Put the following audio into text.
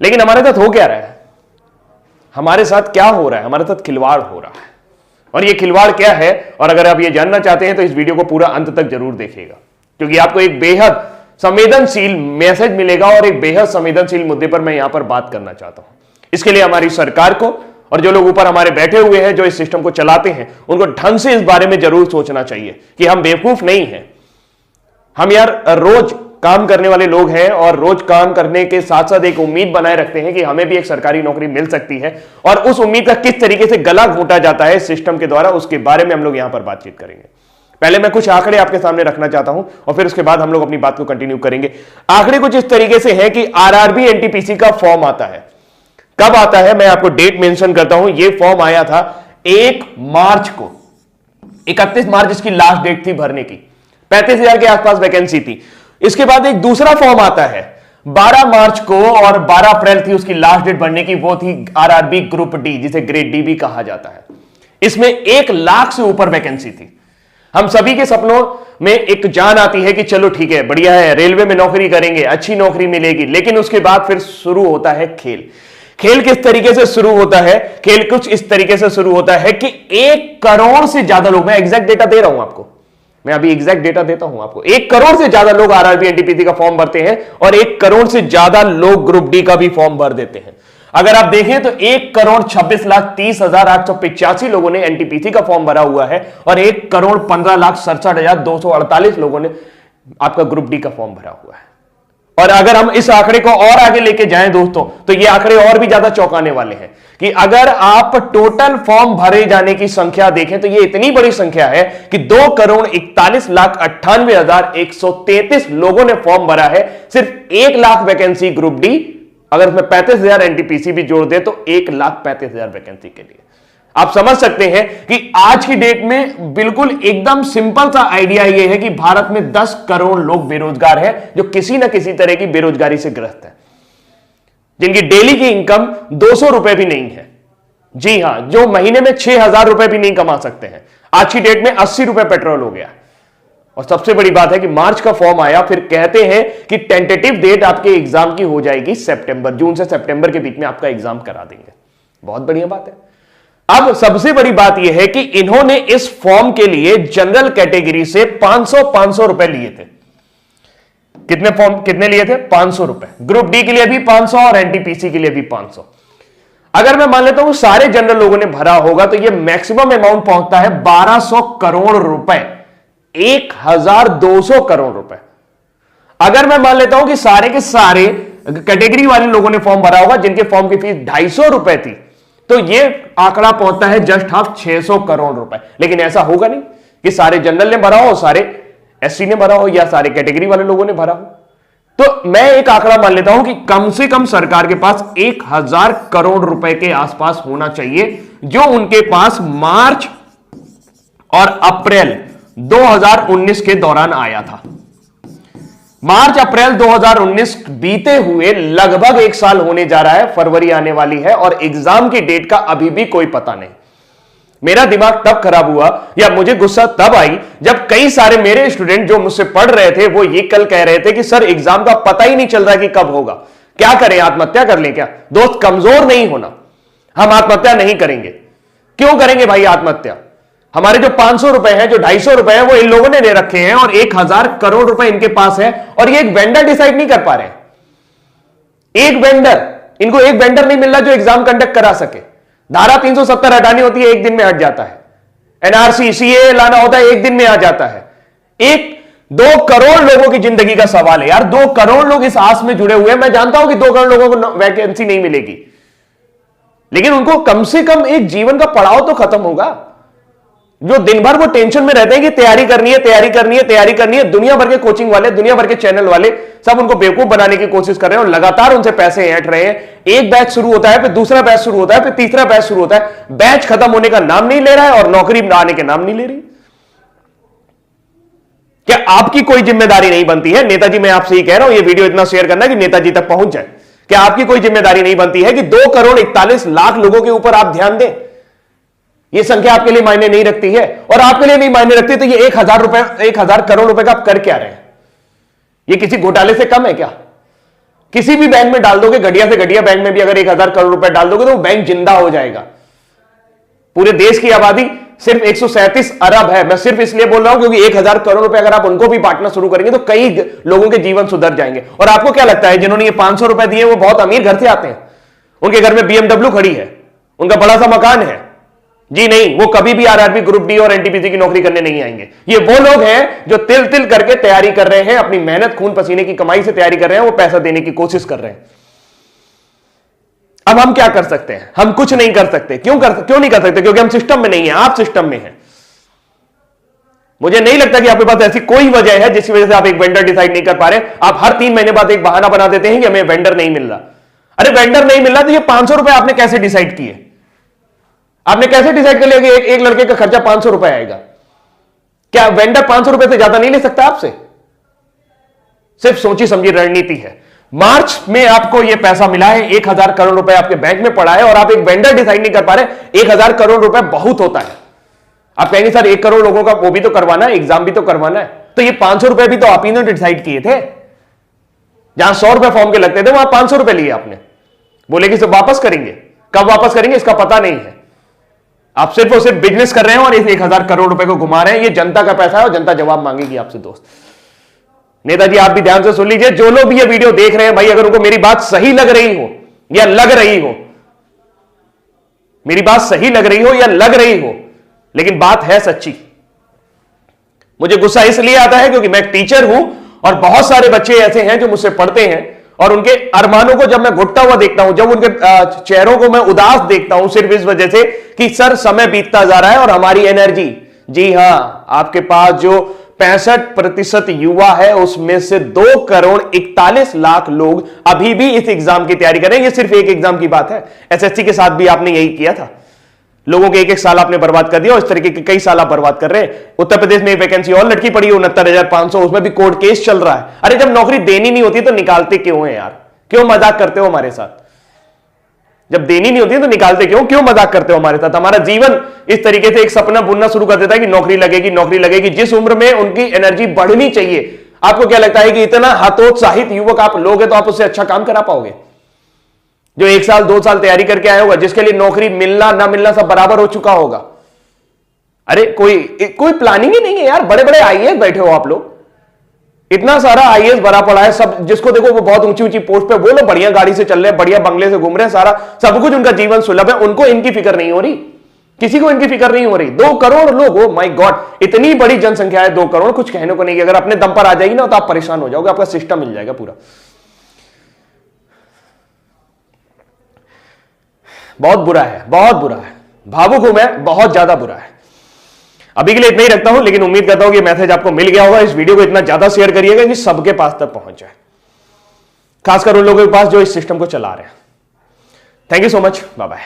लेकिन हमारे साथ हो क्या रहा है, हमारे साथ क्या हो रहा है, हमारे साथ खिलवाड़ हो रहा है। और ये खिलवाड़ क्या है, और अगर आप ये जानना चाहते हैं तो इस वीडियो को पूरा अंत तक जरूर देखिएगा, क्योंकि आपको एक बेहद संवेदनशील मैसेज मिलेगा और एक बेहद संवेदनशील मुद्दे पर मैं यहां पर बात करना चाहता हूं। इसके लिए हमारी सरकार को और जो लोग ऊपर हमारे बैठे हुए हैं, जो इस सिस्टम को चलाते हैं, उनको ढंग से इस बारे में जरूर सोचना चाहिए कि हम बेवकूफ नहीं हैं। हम यार रोज काम करने वाले लोग हैं और रोज काम करने के साथ साथ एक उम्मीद बनाए रखते हैं कि हमें भी एक सरकारी नौकरी मिल सकती है, और उस उम्मीद का किस तरीके से गला घोंटा जाता है सिस्टम के द्वारा, उसके बारे में हम लोग यहां पर बातचीत करेंगे। पहले मैं कुछ आंकड़े आपके सामने रखना चाहता हूं और फिर उसके बाद हम लोग अपनी बात को कंटिन्यू करेंगे। आंकड़े कुछ इस तरीके से है कि आरआरबी एनटीपीसी का फॉर्म आता है। कब आता है, मैं आपको डेट मेंशन करता हूं। यह फॉर्म आया था 1 मार्च को, 31 मार्च इसकी लास्ट डेट थी भरने की। 35,000 के आसपास वैकेंसी थी। इसके बाद एक दूसरा फॉर्म आता है 12 मार्च को, और 12 अप्रैल थी उसकी लास्ट डेट भरने की। वो थी आरआरबी ग्रुप डी, जिसे ग्रेड डी भी कहा जाता है। इसमें 1 लाख से ऊपर वैकेंसी थी। हम सभी के सपनों में एक जान आती है कि चलो ठीक है, बढ़िया है, रेलवे में नौकरी करेंगे, अच्छी नौकरी मिलेगी। लेकिन उसके बाद फिर शुरू होता है खेल। खेल किस तरीके से शुरू होता है? खेल कुछ इस तरीके से शुरू होता है कि 1 करोड़ से ज्यादा लोग, मैं एग्जैक्ट डेटा दे रहा हूं आपको, मैं अभी एग्जैक्ट डेटा देता हूं आपको, 1 करोड़ से ज्यादा लोग आरआरबी एनटीपीसी का फॉर्म भरते हैं और 1 करोड़ से ज्यादा लोग ग्रुप डी का भी फॉर्म भर देते हैं। अगर आप देखें तो 1,26,30,885 लोगों ने एनटीपीसी का फॉर्म भरा हुआ है और 1,15,67,248 लोगों ने आपका ग्रुप डी का फॉर्म भरा हुआ है। और अगर हम इस आंकड़े को और आगे लेके जाएं दोस्तों, तो ये आंकड़े और भी ज्यादा चौंकाने वाले हैं कि अगर आप टोटल फॉर्म भरे जाने की संख्या देखें तो ये इतनी बड़ी संख्या है कि 2,41,98,133 लोगों ने फॉर्म भरा है। सिर्फ 1 लाख वैकेंसी ग्रुप डी, अगर उसमें 35,000 एनटीपीसी भी जोड़ दे तो 1,35,000 वैकेंसी के लिए। आप समझ सकते हैं कि आज की डेट में बिल्कुल एकदम सिंपल सा आइडिया यह है कि भारत में 10 करोड़ लोग बेरोजगार हैं, जो किसी ना किसी तरह की बेरोजगारी से ग्रस्त है, जिनकी डेली की इनकम 200 रुपए भी नहीं है। जी हां, जो महीने में 6,000 रुपए भी नहीं कमा सकते हैं। आज की डेट में 80 रुपए पेट्रोल हो गया। और सबसे बड़ी बात है कि मार्च का फॉर्म आया, फिर कहते हैं कि टेंटेटिव डेट आपके एग्जाम की हो जाएगी सितंबर, जून से सितंबर के बीच में आपका एग्जाम करा देंगे। बहुत बढ़िया बात है। अब सबसे बड़ी बात यह है कि इन्होंने इस फॉर्म के लिए जनरल कैटेगरी से 500 रुपए लिए थे। कितने लिए थे? 500 रुपए। ग्रुप डी के लिए भी 500 और एनटीपीसी के लिए भी 500। अगर मैं मान लेता हूं सारे जनरल लोगों ने भरा होगा तो यह मैक्सिमम अमाउंट पहुंचता है 1200 करोड़ रुपए, 1,200 करोड़ रुपए। अगर मैं मान लेता हूं कि सारे के सारे कैटेगरी वाले लोगों ने फॉर्म भरा होगा जिनके फॉर्म की फीस 250 रुपए थी, तो यह आंकड़ा पहुंचता है जस्ट हाफ 600 करोड़ रुपए। लेकिन ऐसा होगा नहीं कि सारे जनरल ने भरा हो, सारे एससी ने भरा हो या सारे कैटेगरी वाले लोगों ने भरा हो। तो मैं एक आंकड़ा मान लेता हूं कि कम से कम सरकार के पास 1,000 करोड़ रुपए के आसपास होना चाहिए, जो उनके पास मार्च और अप्रैल 2019 के दौरान आया था। मार्च अप्रैल 2019 बीते हुए लगभग 1 साल होने जा रहा है, फरवरी आने वाली है और एग्जाम की डेट का अभी भी कोई पता नहीं। मेरा दिमाग तब खराब हुआ या मुझे गुस्सा तब आई जब कई सारे मेरे स्टूडेंट जो मुझसे पढ़ रहे थे वो ये कल कह रहे थे कि सर एग्जाम का पता ही नहीं चल रहा कि कब होगा, क्या करें, आत्महत्या कर लें क्या? दोस्त, कमजोर नहीं होना, हम आत्महत्या नहीं करेंगे। क्यों करेंगे भाई आत्महत्या? हमारे जो 500 रुपए हैं, जो 250 रुपए हैं, वो इन लोगों ने ले रखे हैं और 1,000 करोड़ रुपए इनके पास है और ये एक वेंडर डिसाइड नहीं कर पा रहे। इनको एक वेंडर नहीं मिल रहा जो एग्जाम कंडक्ट करा सके। धारा 370 हटानी होती है, 1 दिन में हट जाता है। एनआरसी सीए लाना होता है, 1 दिन में आ जाता है। 2 करोड़ लोगों की जिंदगी का सवाल है यार। 2 करोड़ लोग इस आस में जुड़े हुए हैं। मैं जानता हूं कि 2 करोड़ लोगों को वैकेंसी नहीं मिलेगी, लेकिन उनको कम से कम एक जीवन का पड़ाव तो खत्म होगा। जो दिन भर वो टेंशन में रहते हैं कि तैयारी करनी है, तैयारी करनी है, तैयारी करनी है। दुनिया भर के कोचिंग वाले, दुनिया भर के चैनल वाले सब उनको बेवकूफ बनाने की कोशिश कर रहे हैं और लगातार उनसे पैसे ऐंठ रहे हैं। एक बैच शुरू होता है, फिर दूसरा बैच शुरू होता है, फिर तीसरा बैच शुरू होता है। बैच खत्म होने का नाम नहीं ले रहा है और नौकरी आने के नाम नहीं ले रही। क्या आपकी कोई जिम्मेदारी नहीं बनती है? नेताजी, मैं आपसे ही कह रहा हूं, ये वीडियो इतना शेयर करना कि नेताजी तक पहुंच जाए। क्या आपकी कोई जिम्मेदारी नहीं बनती है कि 2,41,00,000 लोगों के ऊपर आप ध्यान दें? ये संख्या आपके लिए मायने नहीं रखती है और आपके लिए नहीं मायने रखती तो ये 1,000 करोड़ रुपए का आप कर क्या रहे हैं? ये किसी घोटाले से कम है क्या? किसी भी बैंक में डाल दोगे, घटिया से घटिया बैंक में भी अगर 1000 करोड़ रुपए डाल दोगे तो वो बैंक जिंदा हो जाएगा। पूरे देश की आबादी सिर्फ 137 अरब है। मैं सिर्फ इसलिए बोल रहा हूं क्योंकि 1000 करोड़ रुपए अगर आप उनको भी बांटना शुरू करेंगे तो कई लोगों के जीवन सुधर जाएंगे। और आपको क्या लगता है जिन्होंने ये 500 रुपए दिए वो बहुत अमीर घर से आते हैं? उनके घर में BMW खड़ी है, उनका बड़ा सा मकान है? जी नहीं, वो कभी भी आरआरबी, ग्रुप डी और एनटीपीसी की नौकरी करने नहीं आएंगे। ये वो लोग हैं जो तिल तिल करके तैयारी कर रहे हैं, अपनी मेहनत, खून पसीने की कमाई से तैयारी कर रहे हैं, वो पैसा देने की कोशिश कर रहे हैं। अब हम क्या कर सकते हैं? हम कुछ नहीं कर सकते। क्यों नहीं कर सकते? क्योंकि हम सिस्टम में नहीं है, आप सिस्टम में हैं। मुझे नहीं लगता कि आपके पास ऐसी कोई वजह है जिसकी वजह से आप एक वेंडर डिसाइड नहीं कर पा रहे। आप हर 3 महीने बाद एक बहाना बना देते हैं कि हमें वेंडर नहीं मिल रहा। अरे वेंडर नहीं मिल रहा तो ये 500 रुपए आपने कैसे डिसाइड किए? आपने कैसे डिसाइड कर लिया कि एक लड़के का खर्चा 500 रुपए आएगा? क्या वेंडर 500 रुपए से ज्यादा नहीं ले सकता आपसे? सिर्फ सोची समझी रणनीति है। मार्च में आपको यह पैसा मिला है, 1000 करोड़ रुपए आपके बैंक में पड़ा है और आप एक वेंडर डिसाइड नहीं कर पा रहे। 1000 करोड़ रुपए बहुत होता है। आप कहेंगे सर 1 करोड़ लोगों का वो भी तो करवाना है, एग्जाम भी तो करवाना है। तो ये 500 रुपए भी तो आप ही ने डिसाइड किए थे। जहां 100 रुपए फॉर्म के लगते थे वहां 500 रुपए लिए आपने। बोले कि इसे वापस करेंगे, कब वापस करेंगे इसका पता नहीं है। आप सिर्फ और सिर्फ बिजनेस कर रहे हैं और इस 1000 करोड़ रुपए को घुमा रहे हैं। ये जनता का पैसा है और जनता जवाब मांगेगी आपसे। दोस्त नेताजी आप भी ध्यान से सुन लीजिए, जो लोग भी ये वीडियो देख रहे हैं भाई, अगर उनको मेरी बात सही लग रही हो या लग रही हो, मेरी बात सही लग रही हो या लग रही हो, लेकिन बात है सच्ची। मुझे गुस्सा इसलिए आता है क्योंकि मैं एक टीचर हूं और बहुत सारे बच्चे ऐसे हैं जो मुझसे पढ़ते हैं और उनके अरमानों को जब मैं घुटता हुआ देखता हूं, जब उनके चेहरों को मैं उदास देखता हूं सिर्फ इस वजह से कि सर समय बीतता जा रहा है और हमारी एनर्जी, जी हां, आपके पास जो 65% युवा है उसमें से 2 करोड़ 41 लाख लोग अभी भी इस एग्जाम की तैयारी कर रहे हैं। ये सिर्फ एक एग्जाम की बात है। एसएससी के साथ भी आपने यही किया था। लोगों के 1-1 साल आपने बर्बाद कर दिया और इस तरीके के कई साल आप बर्बाद कर रहे हैं। उत्तर प्रदेश में वैकेंसी और लटकी पड़ी है 69,500, उसमें भी कोर्ट केस चल रहा है। अरे जब नौकरी देनी नहीं होती तो निकालते क्यों है यार? क्यों मजाक करते हो हमारे साथ? जब देनी नहीं होती तो निकालते क्यों मजाक करते हो हमारे साथ? हमारा जीवन इस तरीके से एक सपना बुनना शुरू कर देता है कि नौकरी लगेगी, नौकरी लगेगी। जिस उम्र में उनकी एनर्जी बढ़नी चाहिए, आपको क्या लगता है कि इतना हतोत्साहित युवक आप लोग हैं तो आप उससे अच्छा काम करा पाओगे? जो 1 साल 2 साल तैयारी करके आया होगा, जिसके लिए नौकरी मिलना ना मिलना सब बराबर हो चुका होगा। अरे कोई प्लानिंग ही नहीं है यार। बड़े बड़े आईएएस बैठे हो आप लोग, इतना सारा आईएएस भरा पड़ा है, सब जिसको देखो वो बहुत ऊंची ऊंची पोस्ट पे, वो लोग बढ़िया गाड़ी से चल रहे हैं, बढ़िया बंगले से घूम रहे हैं, सारा सब कुछ उनका जीवन सुलभ है, उनको इनकी फिक्र नहीं हो रही। किसी को इनकी फिक्र नहीं हो रही। 2 करोड़ लोग, ओ माय गॉड, इतनी बड़ी जनसंख्या है 2 करोड़, कुछ कहने को नहीं। अगर अपने दम पर आ जाएगी ना तो आप परेशान हो जाओगे, आपका सिस्टम मिल जाएगा पूरा। बहुत बुरा है, बहुत बुरा है, भावुक हूं मैं, बहुत ज्यादा बुरा है। अभी के लिए इतना ही रखता हूं, लेकिन उम्मीद करता हूं कि मैसेज आपको मिल गया होगा। इस वीडियो को इतना ज्यादा शेयर करिएगा कि सबके पास तक पहुंच जाए, खासकर उन लोगों के पास जो इस सिस्टम को चला रहे हैं। Thank you so much, bye bye.